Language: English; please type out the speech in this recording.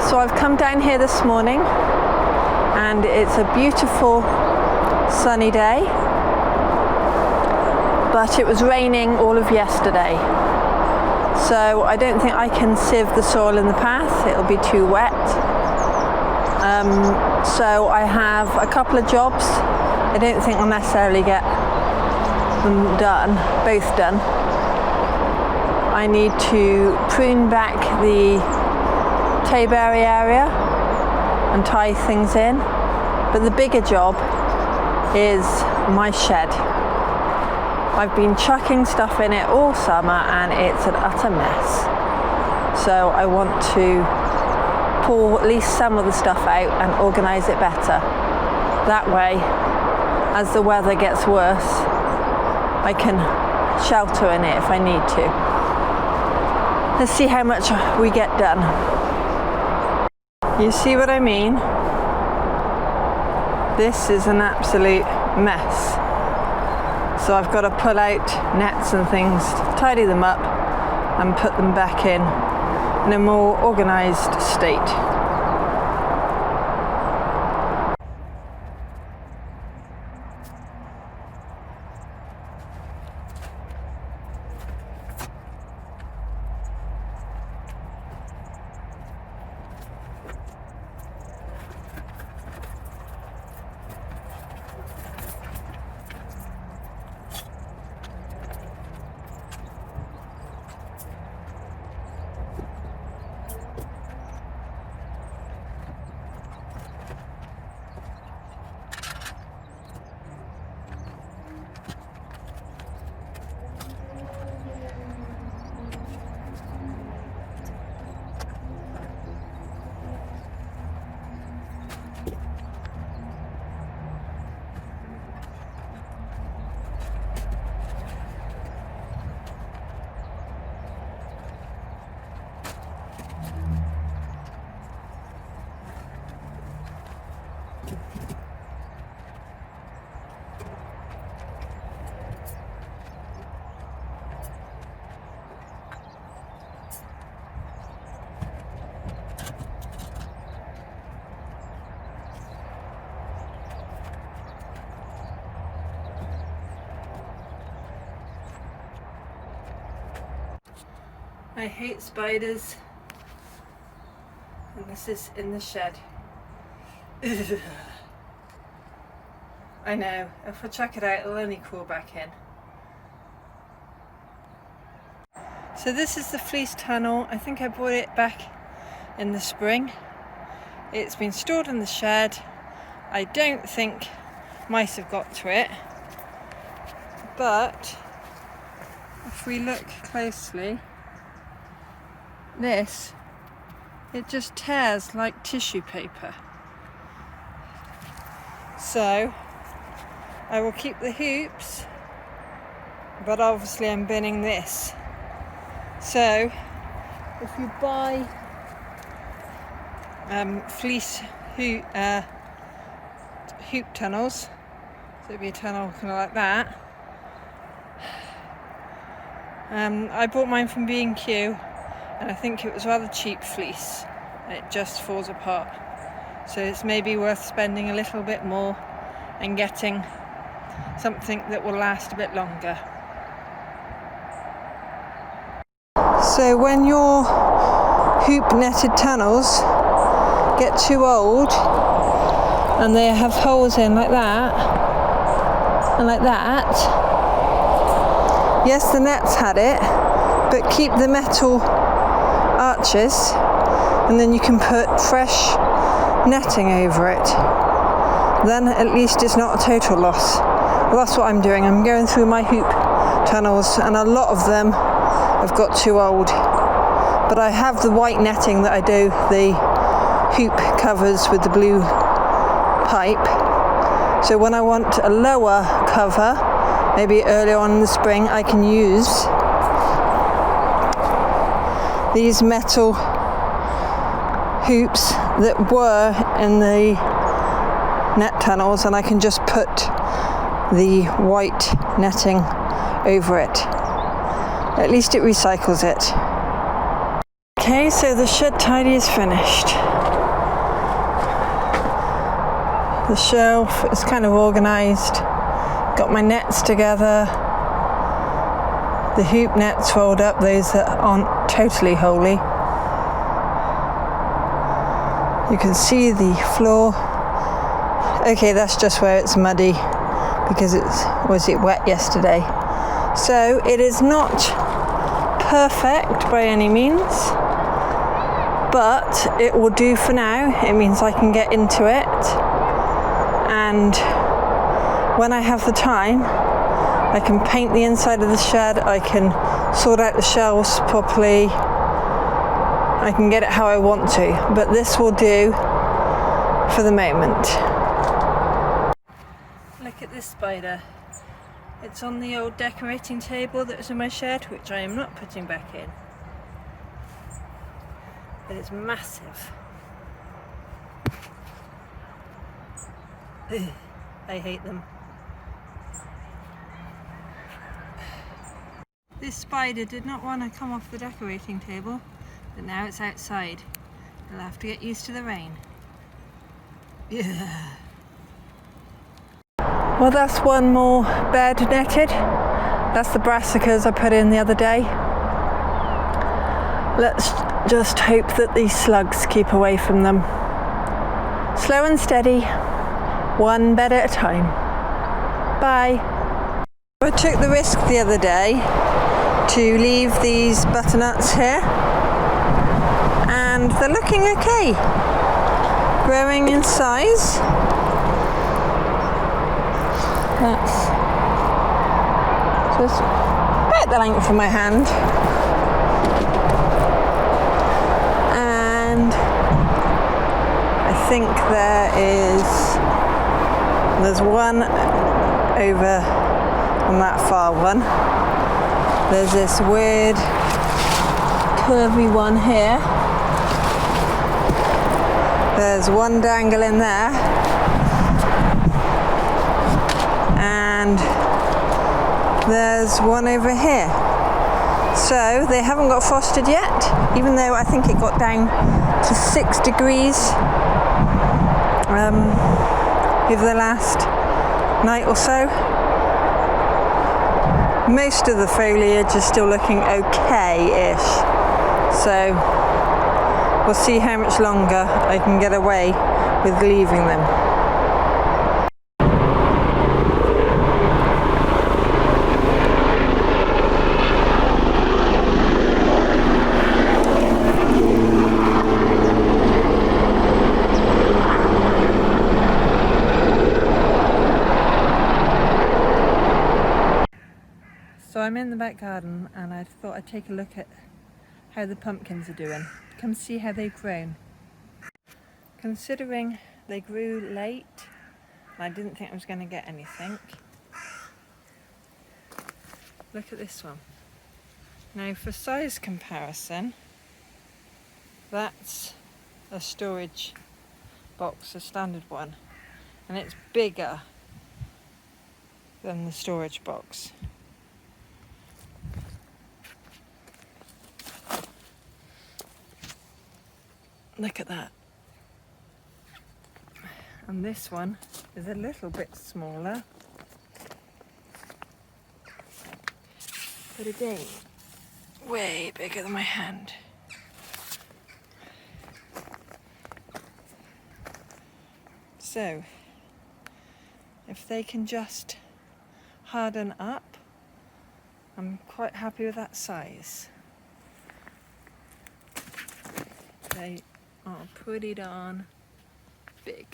So I've come down here this morning and it's a beautiful sunny day, but it was raining all of yesterday. So I don't think I can sieve the soil in the path, it'll be too wet. So I have a couple of jobs. I don't think I'll necessarily get them done, both done. I need to prune back the tayberry area and tie things in, but the bigger job is my shed. I've been chucking stuff in it all summer and it's an utter mess. So I want to pull at least some of the stuff out and organise it better. That way, as the weather gets worse, I can shelter in it if I need to. Let's see how much we get done. You see what I mean? This is an absolute mess. So I've got to pull out nets and things, tidy them up and put them back in a more organised state. I hate spiders, and this is in the shed. Ugh. I know, if I chuck it out it'll only crawl back in. So this is the fleece tunnel. I think I bought it back in the spring. It's been stored in the shed. I don't think mice have got to it, but if we look closely, it just tears like tissue paper. So I will keep the hoops, but obviously I'm binning this. So if you buy fleece hoop tunnels, so it'd be a tunnel kind of like that. I bought mine from B&Q. And I think it was rather cheap fleece. It just falls apart. So it's maybe worth spending a little bit more and getting something that will last a bit longer. So when your hoop netted tunnels get too old and they have holes in like that and like that, yes, the net's had it, but keep the metal arches and then you can put fresh netting over it. Then at least it's not a total loss. Well, that's what I'm doing. I'm going through my hoop tunnels and a lot of them have got too old. But I have the white netting that I do the hoop covers with the blue pipe. So when I want a lower cover, maybe earlier on in the spring, I can use these metal hoops that were in the net tunnels, and I can just put the white netting over it. At least it recycles it. Okay, so the shed tidy is finished. The shelf is kind of organised. Got my nets together. The hoop nets rolled up, those that aren't totally holy. You can see the floor. Okay, that's just where it's muddy because was it wet yesterday. So it is not perfect by any means, but it will do for now. It means I can get into it, and when I have the time, I can paint the inside of the shed, I can sort out the shelves properly, I can get it how I want to, but this will do for the moment. Look at this spider. It's on the old decorating table that was in my shed, which I am not putting back in. But it's massive. Ugh, I hate them. This spider did not want to come off the decorating table, but now it's outside. It'll have to get used to the rain. Yeah. Well, that's one more bed netted. That's the brassicas I put in the other day. Let's just hope that these slugs keep away from them. Slow and steady, one bed at a time. Bye. I took the risk the other day to leave these butternuts here, and they're looking okay. Growing in size. That's just about the length of my hand. And I think there's one over on that far one. There's this weird curvy one here. There's one dangle in there. And there's one over here. So they haven't got frosted yet, even though I think it got down to 6 degrees over the last night or so. Most of the foliage is still looking okay-ish. So we'll see how much longer I can get away with leaving them. So I'm in the back garden and I thought I'd take a look at how the pumpkins are doing. Come see how they've grown. Considering they grew late and I didn't think I was going to get anything. Look at this one. Now for size comparison, that's a storage box, a standard one, and it's bigger than the storage box. Look at that. And this one is a little bit smaller. But again, way bigger than my hand. So, if they can just harden up, I'm quite happy with that size. They are pretty darn big.